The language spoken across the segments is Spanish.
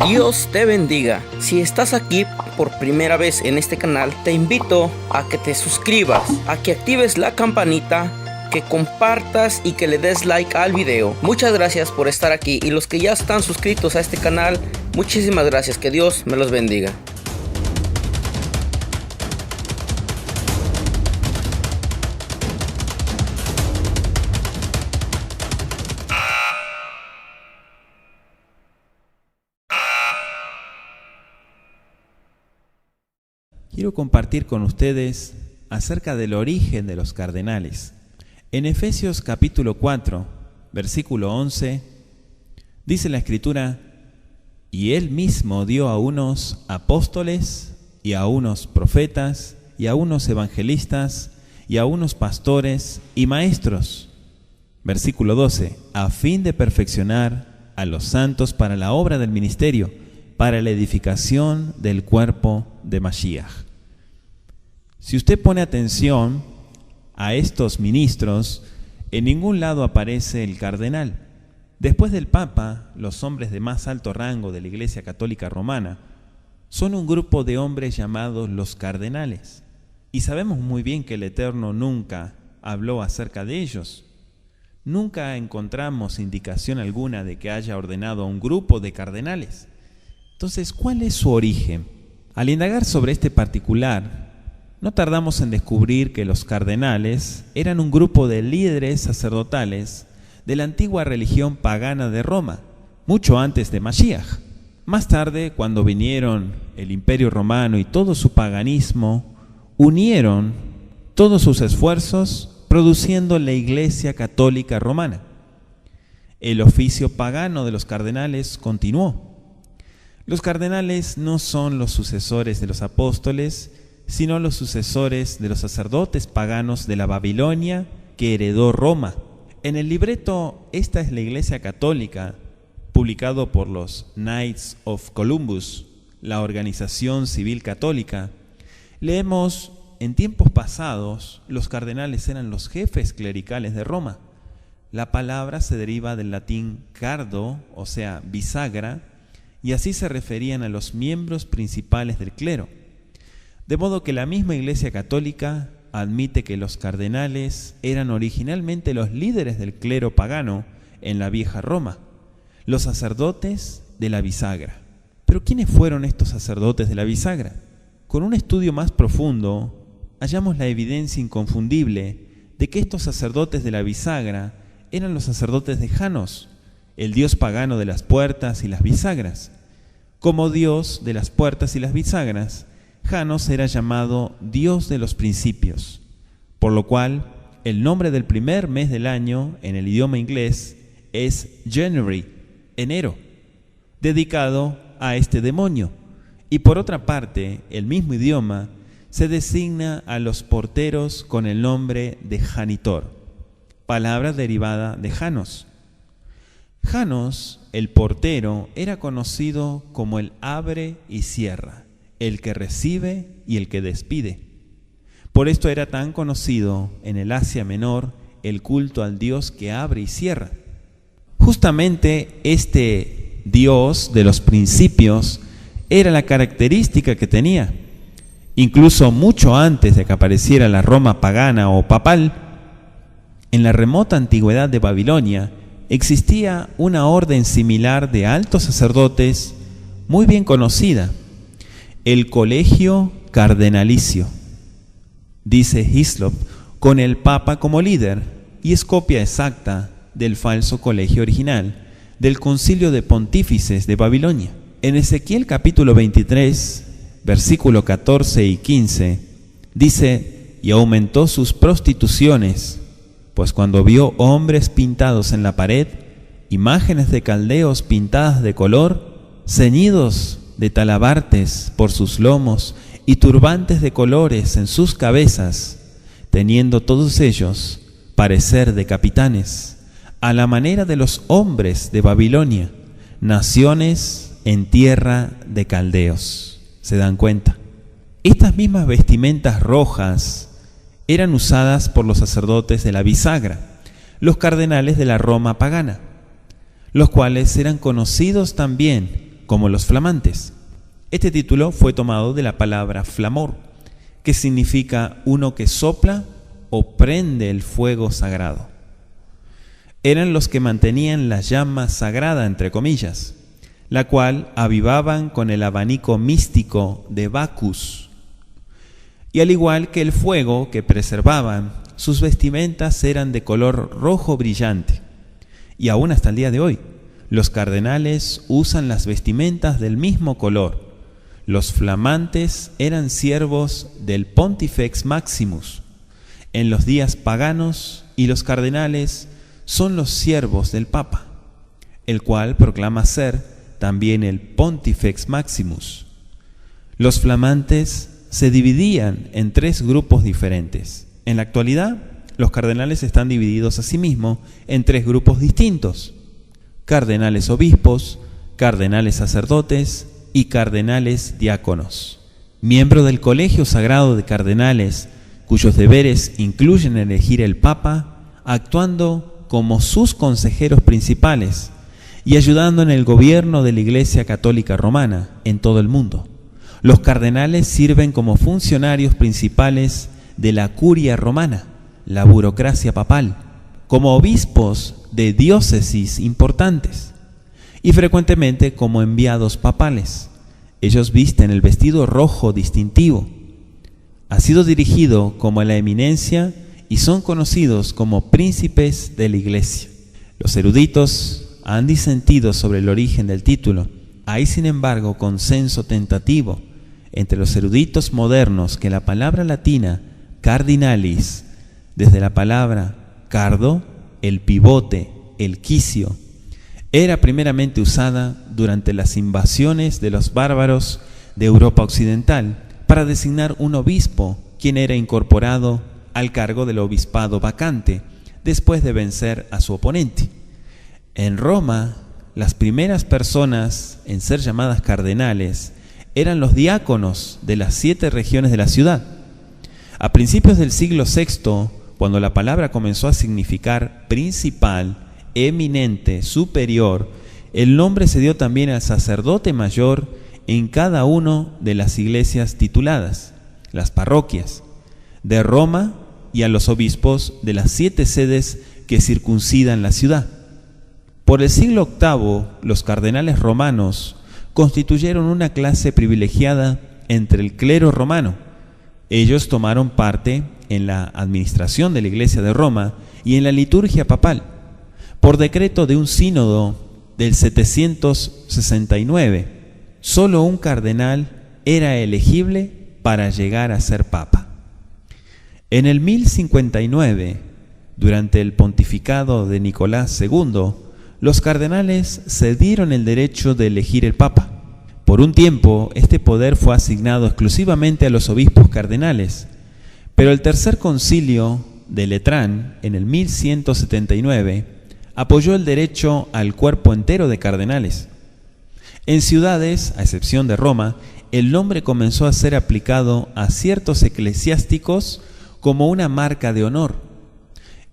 Dios te bendiga. Si estás aquí por primera vez en este canal, te invito a que te suscribas, a que actives la campanita, que compartas y que le des like al video. Muchas gracias por estar aquí, y los que ya están suscritos a este canal, muchísimas gracias. Que Dios me los bendiga. Quiero compartir con ustedes acerca del origen de los cardenales. En Efesios capítulo 4, versículo 11, dice la Escritura: y Él mismo dio a unos apóstoles, y a unos profetas, y a unos evangelistas, y a unos pastores y maestros. Versículo 12, a fin de perfeccionar a los santos para la obra del ministerio, para la edificación del cuerpo de Mashiach. Si usted pone atención a estos ministros, en ningún lado aparece el cardenal. Después del Papa, los hombres de más alto rango de la Iglesia Católica Romana son un grupo de hombres llamados los cardenales. Y sabemos muy bien que el Eterno nunca habló acerca de ellos. Nunca encontramos indicación alguna de que haya ordenado a un grupo de cardenales. Entonces, ¿cuál es su origen? Al indagar sobre este particular, no tardamos en descubrir que los cardenales eran un grupo de líderes sacerdotales de la antigua religión pagana de Roma, mucho antes de Mashiach. Más tarde, cuando vinieron el Imperio Romano y todo su paganismo, unieron todos sus esfuerzos produciendo la Iglesia Católica Romana. El oficio pagano de los cardenales continuó. Los cardenales no son los sucesores de los apóstoles, sino los sucesores de los sacerdotes paganos de la Babilonia que heredó Roma. En el libreto "Esta es la Iglesia Católica", publicado por los Knights of Columbus, la organización civil católica, leemos: en tiempos pasados, los cardenales eran los jefes clericales de Roma. La palabra se deriva del latín cardo, o sea, bisagra, y así se referían a los miembros principales del clero. De modo que la misma Iglesia Católica admite que los cardenales eran originalmente los líderes del clero pagano en la vieja Roma, los sacerdotes de la bisagra. Pero ¿quiénes fueron estos sacerdotes de la bisagra? Con un estudio más profundo, hallamos la evidencia inconfundible de que estos sacerdotes de la bisagra eran los sacerdotes de Janos, el dios pagano de las puertas y las bisagras. Como dios de las puertas y las bisagras, Janos era llamado Dios de los principios, por lo cual el nombre del primer mes del año en el idioma inglés es January, enero, dedicado a este demonio. Y por otra parte, el mismo idioma se designa a los porteros con el nombre de Janitor, palabra derivada de Janos. Janos, el portero, era conocido como el abre y cierra, el que recibe y el que despide. Por esto era tan conocido en el Asia Menor el culto al Dios que abre y cierra. Justamente este Dios de los principios era la característica que tenía. Incluso mucho antes de que apareciera la Roma pagana o papal, en la remota antigüedad de Babilonia existía una orden similar de altos sacerdotes muy bien conocida: el colegio cardenalicio. Dice Hislop, con el Papa como líder, y es copia exacta del falso colegio original del Concilio de Pontífices de Babilonia. En Ezequiel capítulo 23, versículo 14 y 15, dice: y aumentó sus prostituciones, pues cuando vio hombres pintados en la pared, imágenes de caldeos pintadas de color, ceñidos de talabartes por sus lomos y turbantes de colores en sus cabezas, teniendo todos ellos parecer de capitanes, a la manera de los hombres de Babilonia, naciones en tierra de caldeos. ¿Se dan cuenta? Estas mismas vestimentas rojas eran usadas por los sacerdotes de la bisagra, los cardenales de la Roma pagana, los cuales eran conocidos también como los flamantes. Este título fue tomado de la palabra flamor, que significa uno que sopla o prende el fuego sagrado. Eran los que mantenían la llama sagrada, entre comillas, la cual avivaban con el abanico místico de Bacchus. Y al igual que el fuego que preservaban, sus vestimentas eran de color rojo brillante. Y aún hasta el día de hoy, los cardenales usan las vestimentas del mismo color. Los flamantes eran siervos del Pontifex Maximus en los días paganos, y los cardenales son los siervos del Papa, el cual proclama ser también el Pontifex Maximus. Los flamantes se dividían en 3 grupos diferentes. En la actualidad, los cardenales están divididos asimismo en 3 grupos distintos: cardenales obispos, cardenales sacerdotes y cardenales diáconos. Miembro del Colegio Sagrado de Cardenales, cuyos deberes incluyen elegir el Papa, actuando como sus consejeros principales y ayudando en el gobierno de la Iglesia Católica Romana en todo el mundo. Los cardenales sirven como funcionarios principales de la curia romana, la burocracia papal, como obispos de diócesis importantes y frecuentemente como enviados papales. Ellos visten el vestido rojo distintivo. Ha sido dirigido como la eminencia y son conocidos como príncipes de la Iglesia. Los eruditos han disentido sobre el origen del título. Hay, sin embargo, consenso tentativo entre los eruditos modernos que la palabra latina cardinalis, desde la palabra cardo, el pivote, el quicio, era primeramente usada durante las invasiones de los bárbaros de Europa Occidental para designar un obispo, quien era incorporado al cargo del obispado vacante después de vencer a su oponente. En Roma, las primeras personas en ser llamadas cardenales eran los diáconos de las 7 regiones de la ciudad. A principios del siglo VI, cuando la palabra comenzó a significar principal, eminente, superior, el nombre se dio también al sacerdote mayor en cada una de las iglesias tituladas, las parroquias, de Roma, y a los obispos de las 7 sedes que circuncidan la ciudad. Por el siglo VIII, los cardenales romanos constituyeron una clase privilegiada entre el clero romano. Ellos tomaron parte en la administración de la Iglesia de Roma y en la liturgia papal. Por decreto de un sínodo del 769, solo un cardenal era elegible para llegar a ser papa. En el 1059, durante el pontificado de Nicolás II, los cardenales cedieron el derecho de elegir el papa. Por un tiempo, este poder fue asignado exclusivamente a los obispos cardenales, pero el Tercer Concilio de Letrán, en el 1179, apoyó el derecho al cuerpo entero de cardenales. En ciudades, a excepción de Roma, el nombre comenzó a ser aplicado a ciertos eclesiásticos como una marca de honor.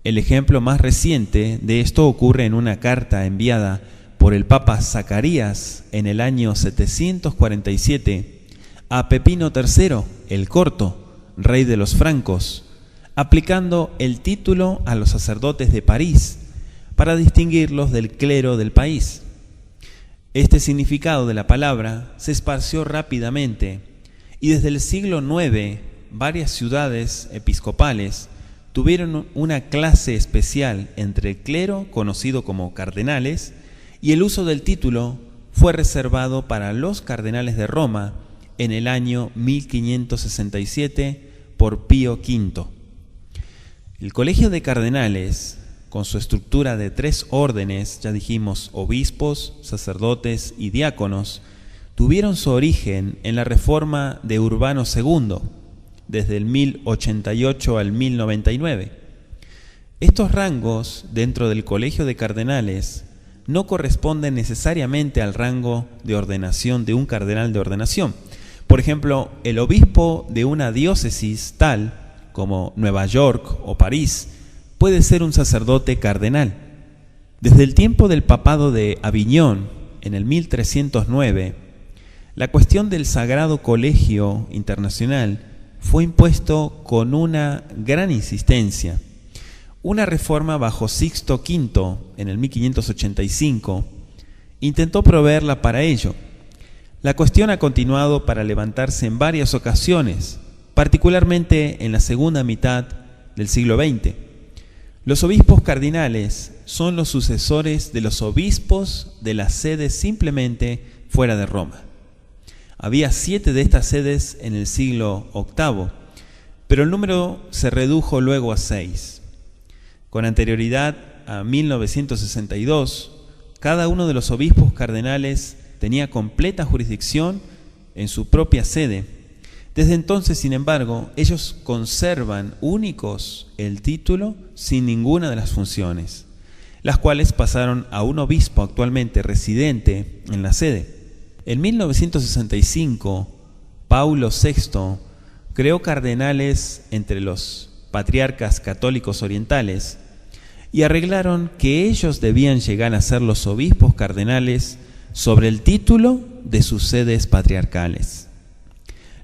El ejemplo más reciente de esto ocurre en una carta enviada por el Papa Zacarías en el año 747 a Pepino III, el Corto, rey de los francos, aplicando el título a los sacerdotes de París para distinguirlos del clero del país. Este significado de la palabra se esparció rápidamente y desde el siglo IX varias ciudades episcopales tuvieron una clase especial entre el clero, conocido como cardenales, y el uso del título fue reservado para los cardenales de Roma en el año 1567 por Pío V. El Colegio de Cardenales, con su estructura de 3 órdenes, ya dijimos, obispos, sacerdotes y diáconos, tuvieron su origen en la reforma de Urbano II, desde el 1088 al 1099. Estos rangos dentro del Colegio de Cardenales no corresponden necesariamente al rango de ordenación de un cardenal de ordenación. Por ejemplo, el obispo de una diócesis tal como Nueva York o París puede ser un sacerdote cardenal. Desde el tiempo del papado de Aviñón, en el 1309, la cuestión del Sagrado Colegio Internacional fue impuesto con una gran insistencia. Una reforma bajo Sixto V, en el 1585, intentó proveerla para ello. La cuestión ha continuado para levantarse en varias ocasiones, particularmente en la segunda mitad del siglo XX. Los obispos cardinales son los sucesores de los obispos de las sedes simplemente fuera de Roma. Había 7 de estas sedes en el siglo VIII, pero el número se redujo luego a 6. Con anterioridad a 1962, cada uno de los obispos cardenales tenía completa jurisdicción en su propia sede. Desde entonces, sin embargo, ellos conservan únicos el título sin ninguna de las funciones, las cuales pasaron a un obispo actualmente residente en la sede. En 1965, Paulo VI creó cardenales entre los patriarcas católicos orientales y arreglaron que ellos debían llegar a ser los obispos cardenales sobre el título de sus sedes patriarcales.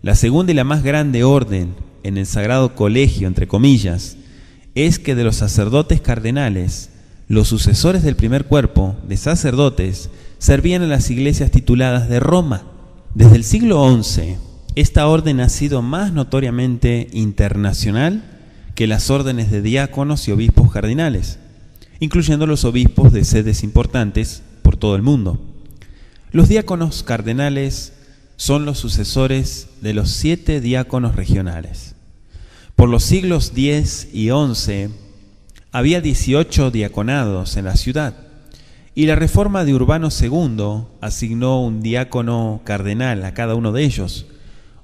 La segunda y la más grande orden en el Sagrado Colegio, entre comillas, es que de los sacerdotes cardenales, los sucesores del primer cuerpo de sacerdotes servían a las iglesias tituladas de Roma. Desde el siglo XI, esta orden ha sido más notoriamente internacional que las órdenes de diáconos y obispos cardinales, incluyendo los obispos de sedes importantes por todo el mundo. Los diáconos cardenales son los sucesores de los 7 diáconos regionales. Por los siglos X y XI había 18 diaconados en la ciudad, y la reforma de Urbano II asignó un diácono cardenal a cada uno de ellos.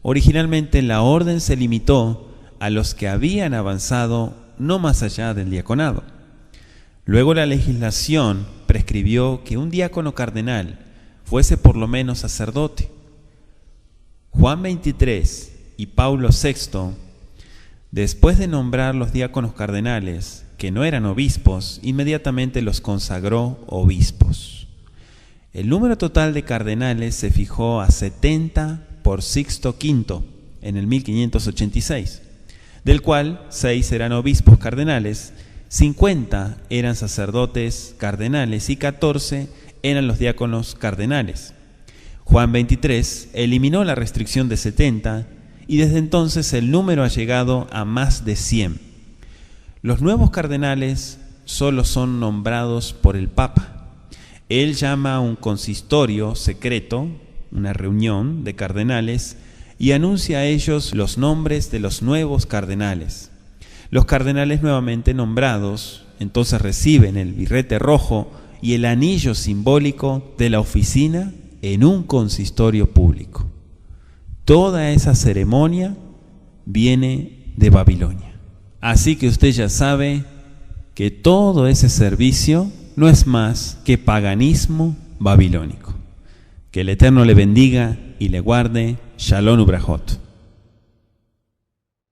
Originalmente la orden se limitó a los que habían avanzado no más allá del diaconado. Luego la legislación prescribió que un diácono cardenal fuese por lo menos sacerdote. Juan XXIII y Paulo VI, después de nombrar los diáconos cardenales, que no eran obispos, inmediatamente los consagró obispos. El número total de cardenales se fijó a 70 por Sixto V en el 1586, del cual 6 eran obispos cardenales, 50 eran sacerdotes cardenales y 14 eran los diáconos cardenales. Juan XXIII eliminó la restricción de 70 y desde entonces el número ha llegado a más de 100. Los nuevos cardenales solo son nombrados por el Papa. Él llama a un consistorio secreto, una reunión de cardenales, y anuncia a ellos los nombres de los nuevos cardenales. Los cardenales nuevamente nombrados entonces reciben el birrete rojo y el anillo simbólico de la oficina en un consistorio público. Toda esa ceremonia viene de Babilonia. Así que usted ya sabe que todo ese servicio no es más que paganismo babilónico. Que el Eterno le bendiga y le guarde. Shalom Ubrajot.